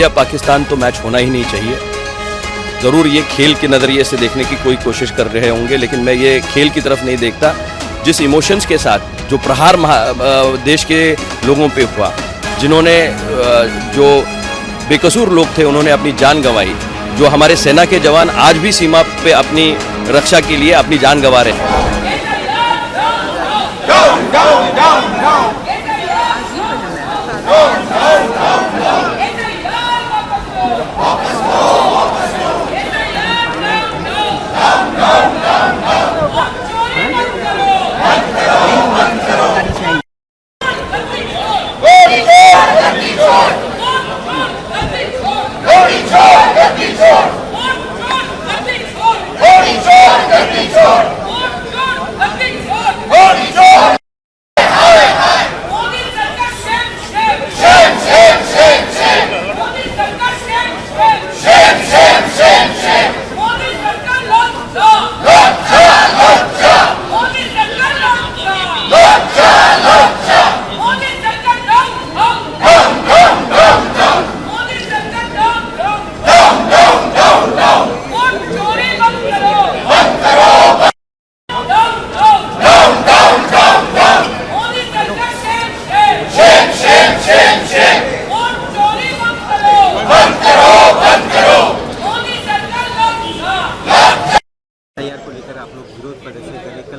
India Pakistan तो match होना ही नहीं चाहिए। ज़रूर ये खेल के नज़रिए से देखने की कोई कोशिश कर रहे होंगे, लेकिन मैं ये खेल की तरफ नहीं देखता। जिस इमोशंस के साथ जो प्रहार देश के लोगों पे हुआ, जिन्होंने जो बेकसूर लोग थे उन्होंने अपनी जान गंवाई, जो हमारे सेना के जवान आज भी सीमा पे अपनी रक्षा के लिए अपनी जान गंवा रहे हैं।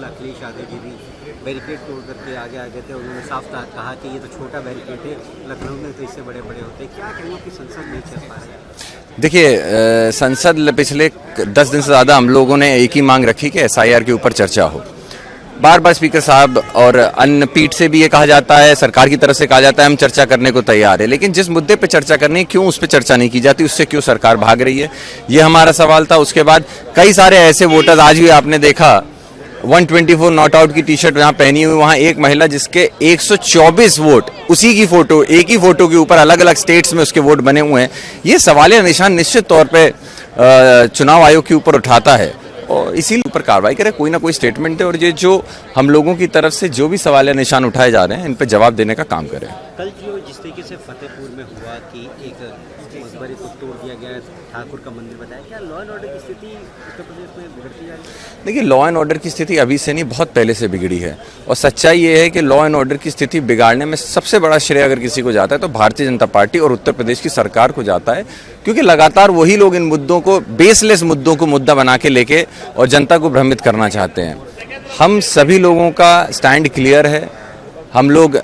अखिलेश यादव जी भी बैरिकेड तोड़ करके आगे आ गए थे। उन्होंने साफ कहा कि ये तो छोटा बैरिकेड है, लखनऊ में तो इससे बड़े बड़े होते हैं। क्या कहेंगे कि संसद नहीं चल पा रहा है? देखिए, संसद पिछले 10 दिन से ज़्यादा हम लोगों ने एक ही मांग रखी कि SIR के ऊपर चर्चा हो। बार बार स्पीकर साहब और अन्य पीठ से भी ये कहा जाता है, सरकार की तरफ से कहा जाता है हम चर्चा करने को तैयार है, लेकिन जिस मुद्दे पे चर्चा करनी है क्यों उस पर चर्चा नहीं की जाती, उससे क्यों सरकार भाग रही है, ये हमारा सवाल था। उसके बाद कई सारे ऐसे वोटर्स, आज भी आपने देखा 124 नॉट आउट की टी शर्ट यहाँ पहनी हुई, वहाँ एक महिला जिसके 124 वोट, उसी की फोटो, एक ही फोटो के ऊपर अलग अलग स्टेट्स में उसके वोट बने हुए हैं। ये सवालिया निशान निश्चित तौर पर चुनाव आयोग के ऊपर उठाता है और इसीलिए ऊपर कार्रवाई करे, कोई ना कोई स्टेटमेंट है और ये जो हम लोगों की तरफ से जो भी सवालिया निशान उठाए जा रहे हैं इन पर जवाब देने का काम करें। कल जो जिस तरीके से फतेहपुर में हुआ कि एक मकबरे को तोड़ दिया गया, ठाकुर का मंदिर बताया, क्या लॉ एंड ऑर्डर की स्थिति उत्तर प्रदेश में बिगड़ती जा रही है? देखिए, लॉ एंड ऑर्डर की स्थिति अभी से नहीं, बहुत पहले से बिगड़ी है और सच्चाई ये है कि लॉ एंड ऑर्डर की स्थिति बिगाड़ने में सबसे बड़ा श्रेय अगर किसी को जाता है तो भारतीय जनता पार्टी और उत्तर प्रदेश की सरकार को जाता है, क्योंकि लगातार वही लोग इन मुद्दों को, बेसलेस मुद्दों को मुद्दा बना के लेके और जनता को भ्रमित करना चाहते हैं। हम सभी लोगों का स्टैंड क्लियर है। हम लोग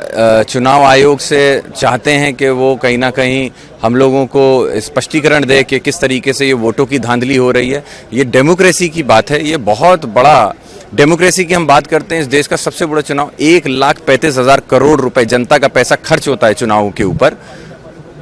चुनाव आयोग से चाहते हैं कि वो कहीं ना कहीं हम लोगों को स्पष्टीकरण दे कि किस तरीके से ये वोटों की धांधली हो रही है। ये डेमोक्रेसी की बात है, ये बहुत बड़ा डेमोक्रेसी की हम बात करते हैं। इस देश का सबसे बड़ा चुनाव, 1,35,000 करोड़ रुपए जनता का पैसा खर्च होता है चुनावों के ऊपर।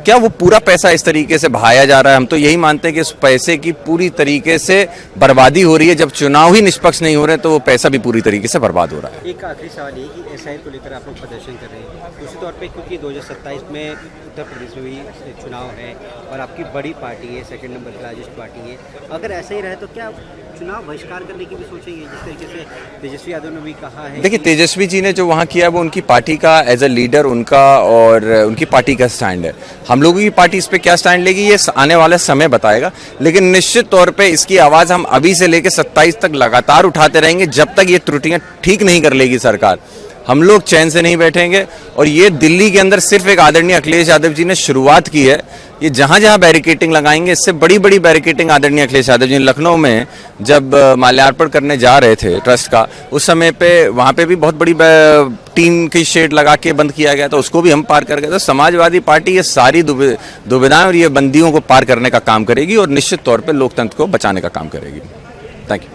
क्या वो पूरा पैसा इस तरीके से बहाया जा रहा है? हम तो यही मानते हैं कि इस पैसे की पूरी तरीके से बर्बादी हो रही है। जब चुनाव ही निष्पक्ष नहीं हो रहे तो वो पैसा भी पूरी तरीके से बर्बाद हो रहा है। एक आखिरी सवाल ये कि SIR को लेकर आप लोग प्रदर्शन कर रहे हैं, दूसरे तौर पे क्योंकि 2027 में उत्तर प्रदेश में भी चुनाव है और आपकी बड़ी पार्टी है, सेकंड नंबर की लार्जेस्ट पार्टी है, अगर ऐसा ही रहे तो क्या चुनाव बहिष्कार करने की भी सोचेंगे? जिस तरीके से तेजस्वी यादव ने भी कहा है। देखिए, तेजस्वी जी ने जो वहाँ किया वो उनकी पार्टी का एज ए लीडर उनका और उनकी पार्टी का स्टैंड है। हम लोगों की पार्टी इस पे क्या स्टैंड लेगी ये आने वाला समय बताएगा, लेकिन निश्चित तौर पे इसकी आवाज़ हम अभी से लेकर 27 तक लगातार उठाते रहेंगे जब तक ये त्रुटियां ठीक नहीं कर लेगी सरकार। हम लोग चैन से नहीं बैठेंगे और ये दिल्ली के अंदर सिर्फ एक आदरणीय अखिलेश यादव जी ने शुरुआत की है। ये जहां जहां बैरिकेटिंग लगाएंगे, इससे बड़ी बड़ी बैरिकेटिंग आदरणीय अखिलेश यादव जी ने लखनऊ में जब माल्यार्पण करने जा रहे थे ट्रस्ट का, उस समय पे वहां पे भी बहुत बड़ी टीन की शेड लगा के बंद किया गया था, उसको भी हम पार कर गए। तो समाजवादी पार्टी ये सारी दुविधाएं और ये बंदियों को पार करने का काम करेगी और निश्चित तौर पर लोकतंत्र को बचाने का काम करेगी। Thank you.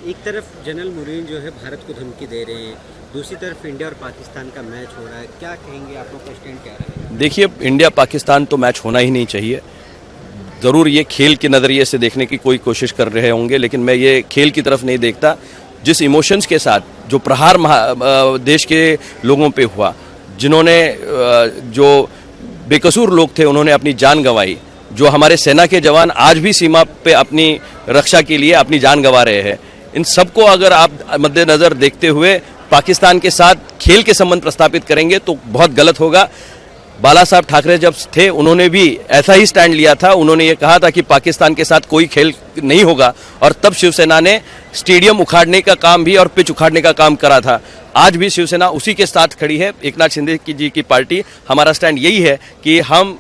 एक तरफ जनरल मुरीन जो है भारत को धमकी दे रहे हैं, दूसरी तरफ इंडिया और पाकिस्तान का मैच हो रहा है, क्या कहेंगे? आप लोग का स्टैंड क्या है? देखिए, इंडिया पाकिस्तान तो मैच होना ही नहीं चाहिए। ज़रूर ये खेल के नज़रिए से देखने की कोई कोशिश कर रहे होंगे, लेकिन मैं ये खेल की तरफ नहीं देखता। जिस इमोशंस के साथ जो प्रहार देश के लोगों पे हुआ, जिन्होंने जो बेकसूर लोग थे उन्होंने अपनी जान गंवाई, जो हमारे सेना के जवान आज भी सीमा पे अपनी रक्षा के लिए अपनी जान गंवा रहे हैं, इन सबको अगर आप मद्देनज़र देखते हुए पाकिस्तान के साथ खेल के संबंध प्रस्तापित करेंगे तो बहुत गलत होगा। बाला साहब ठाकरे जब थे उन्होंने भी ऐसा ही स्टैंड लिया था। उन्होंने ये कहा था कि पाकिस्तान के साथ कोई खेल नहीं होगा, और तब शिवसेना ने स्टेडियम उखाड़ने का काम भी और पिच उखाड़ने का काम करा था। आज भी शिवसेना उसी के साथ खड़ी है, एकनाथ शिंदे जी की पार्टी। हमारा स्टैंड यही है कि हम